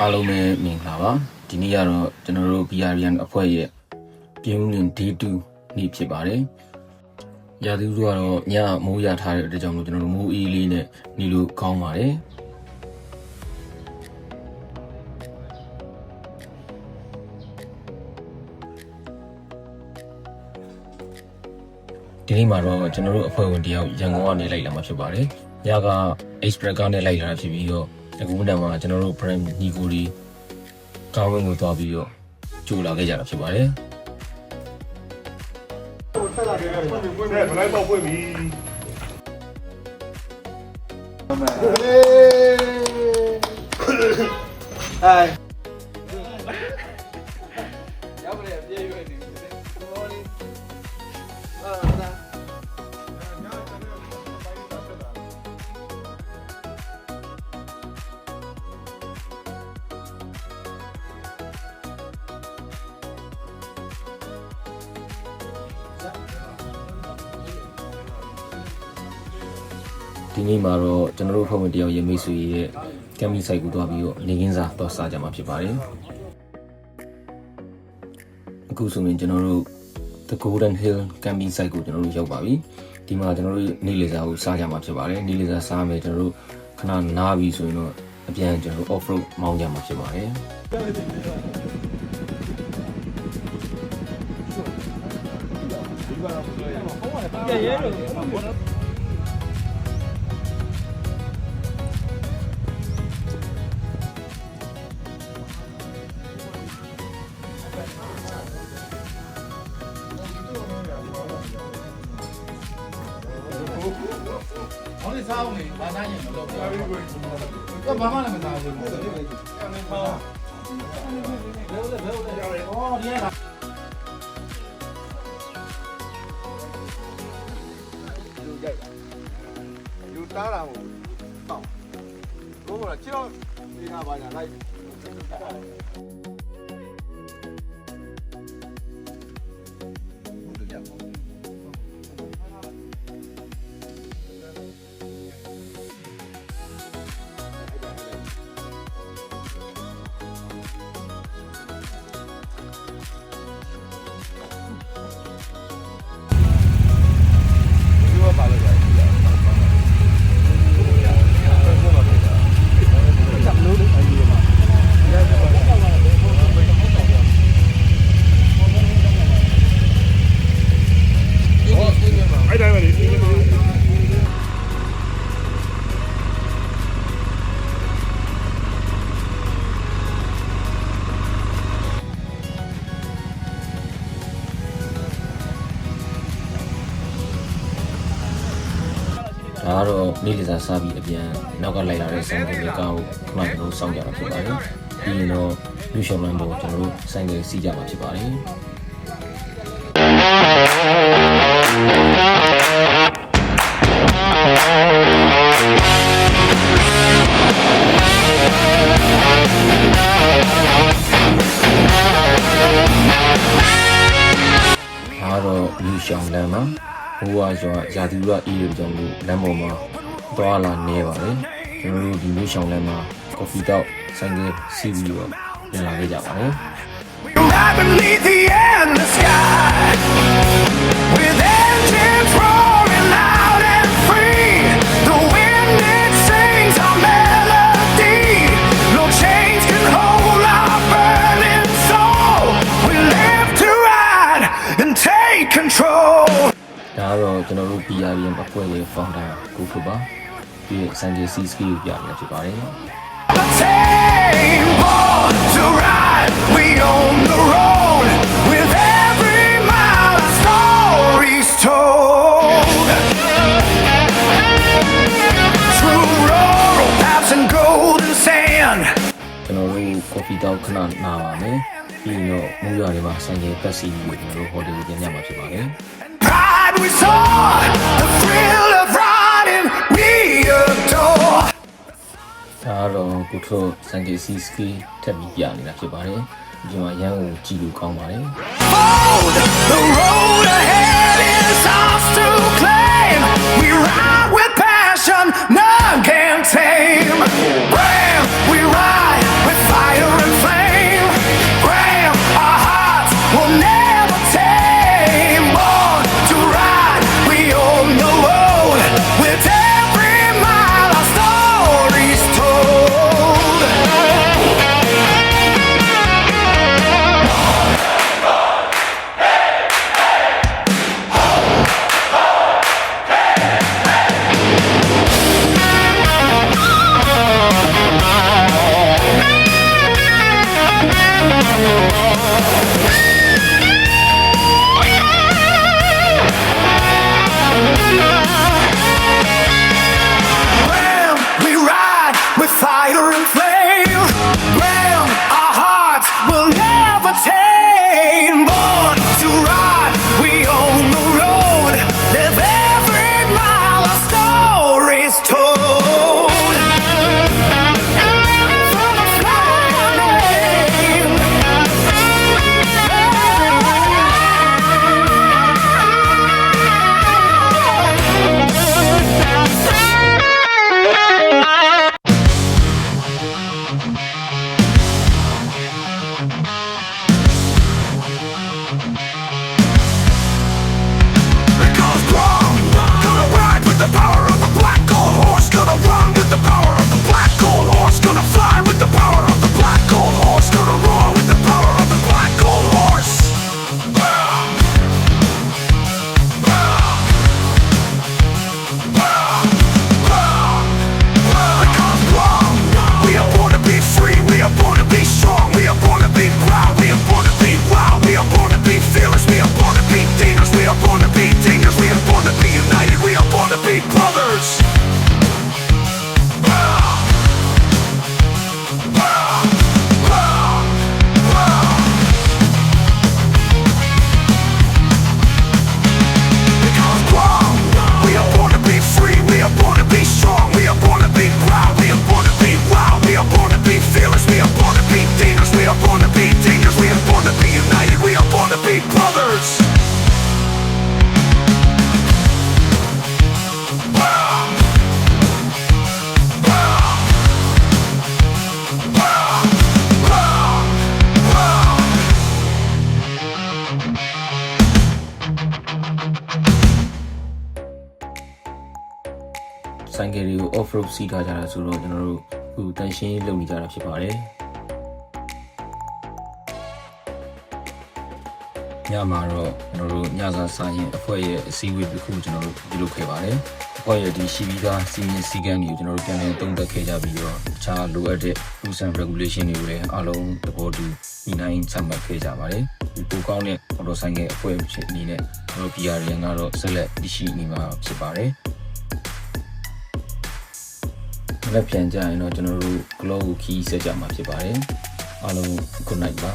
အားလုံးပဲမင်္ဂလာပါဒီနေ့ကတော့ကျွန်တော်တို့ BRN အဖွဲ့ရဲ့ပြင်းဦးလင် Day 2နေ့ဖြစ်ပါတယ်ရာသီဥတုကတော့ညမိုးရထားတဲ့အတွက်ကြောင့်မို့ကျွန်တော်တို့မိုးအေးလေးနဲ့နေလို့ကောင်းပါတယ်ဒီနေ့မှာတော့ကျွန်တော်တို့အဖွဲ့ဝင်တယောက်ရန်ကုန်ကနေလိုက်လာမှာဖြစ်ပါတယ်ညက Express ကားနဲ့လိုက်လာတာဖြစ်ပြီးတော့အခုမှတည်းမှာကျွန်တော်တို့ brand ညီကိုလေးကားဝင်ကိုသွားပြီးတော့ကြိုလာခဲ့ကြတာဖြစ်ပါတယ်ဆက်လာခဲ့တယ်ဘယ်ဘလိုက်ပေါက်ပွင့်ပြီဟေးရောက်လေပြေးရွေးနေတယ်ဘောလေးဒီနေ့မှာတော့ကျွန်တော်တို့ဖွဲ့ဝင်တယောက်ရေမိတ်ဆွေရဲ့ကမ်မီဆိုင်ကိုတွားပြီးတော့နေကင်းစားတော့စားကြမှာဖြစ်ပါတယ်အခုဆိုရင်ကျွန်တော်တို့ The Golden Hill ကမ်မီဆိုင်ကိုကျွန်တော်တို့ရောက်ပါပြီဒီမှာကျွန်တော်တို့နေလေစားကိုစားကြမှာဖြစ်ပါတယ်နေလေစားစားမယ်ကျွန်တော်တို့ခဏနားပြီးဆိုရင်တော့အပြန်ကျွန်တော်တို့ off road မောင်းကြမှာဖြစ်ပါတယ်好的，啥东西？把那人都不要。这慢慢来，没啥事。好。哦，你看。有打了不？到。我了，只要你看把人来。ဒါကတော့နေလေစားစားပြီးအပြန်နောက်ကလိုက်လာတဲ့ဆိုင်ကလေးကောက်ခဏကျွန်တော်စောင့်ကြတာဖြစ်ပါတယ်ပြီးရင်တော့လူရှောင်းလမ်းပေါ်ကျွန်တော်တို့ဆိုင်ကလေးစီးကြမှာဖြစ်ပါတယ်ဒါတော့လူရှောင်းလမ်းမှာဟိုကဆိုရာသီဥတုအေးတဲ့ကြောင့်လို့လမ်းပေါ်မှာသွားလာနေပါတယ်ကျွန်တော်တို့ဒီမျိုးရှောင်းလမ်းမှာကော်ဖီတောက်ဆိုင်ကစီးပြီးတော့ပြန်လာခဲ့ကြပါတယ် ဒါတော့ကျွန်တော်တို့ BRN အဖွဲ့ရဲ့ founder ကိုဖူပါပြီးရင် Sanjay CSK ကိုပြရဖြစ်ပါတယ်ကျွန်တော်တို့ coffee တောက်ခဏနာပါမယ်ပြီးတော့မူရတွေမှာ Sanjay ပတ်စီကိုကျွန်တော်တို့ hotel ကိုပြန်ရမှာဖြစ်ပါတယ်We saw the thrill of riding we adore ဒါတော့ကိုထိုSanjay CSK ထပ်ပြီးပြနေတာဖြစ်ပါတယ်ဒီမှာရန်ကိုကြည့်လို့ကောင်းပါတယ် The road ahead is ours to claim We ride with passion none can tame We ride with fire power of the black gold horse. Gonna fly with the power of the black gold horse. Gonna roar with the power of the black gold horse. We are born to be free, we are born to be strong, we are born to be proud, we are born to be wild, we are born to be fearless, we are born to be dangerous, we are born to be dangerous, we are born to be united, we are born to be brothers. We are born to be free, we are born to be strong, we are born to be proud, we are born to be wild, we are born to be fearless, we are born to be dangerous, we are born to be dangerous, we are born to be united, we are born to be brothers. ။ဆိုင်ကယ်တွေကို off road စီးထားကြတာဆိုတော့ကျွန်တော်တို့အခုတန်ရှင်းလုပ်နေကြတာဖြစ်ပါတယ်။ညမှာတော့ကျွန်တော်တို့ညစာစားရင်အဖွဲ့ရဲ့အစည်းအဝေးတစ်ခုကျွန်တော်တို့ပြုလုပ်ခဲ့ပါတယ်။အဖွဲ့ရဲ့ဒီရှိပြီးသားစီမင်းစည်းကမ်းတွေကိုကျွန်တော်တို့ပြန်လည်သုံးသပ်ခဲ့ကြပြီးတော့တခြားလိုအပ်တဲ့ rules and regulation တွေကိုလည်းအားလုံးသဘောတူညှိနှိုင်းချမှတ်ခဲ့ကြပါတယ်။ဒီပိုကောင်းတဲ့မော်တော်ဆိုင်ကယ်အဖွဲ့ဖြစ်အနေနဲ့ကျွန်တော် PR ရန်ကတော့ဆက်လက်တရှိနေမှာဖြစ်ပါတယ်။လက်ပြန်ကြရင်တော့ကျွန်တော်တို့ glow ကိုခီးဆက်ကြမှာဖြစ်ပါတယ်အားလုံး good night ပါ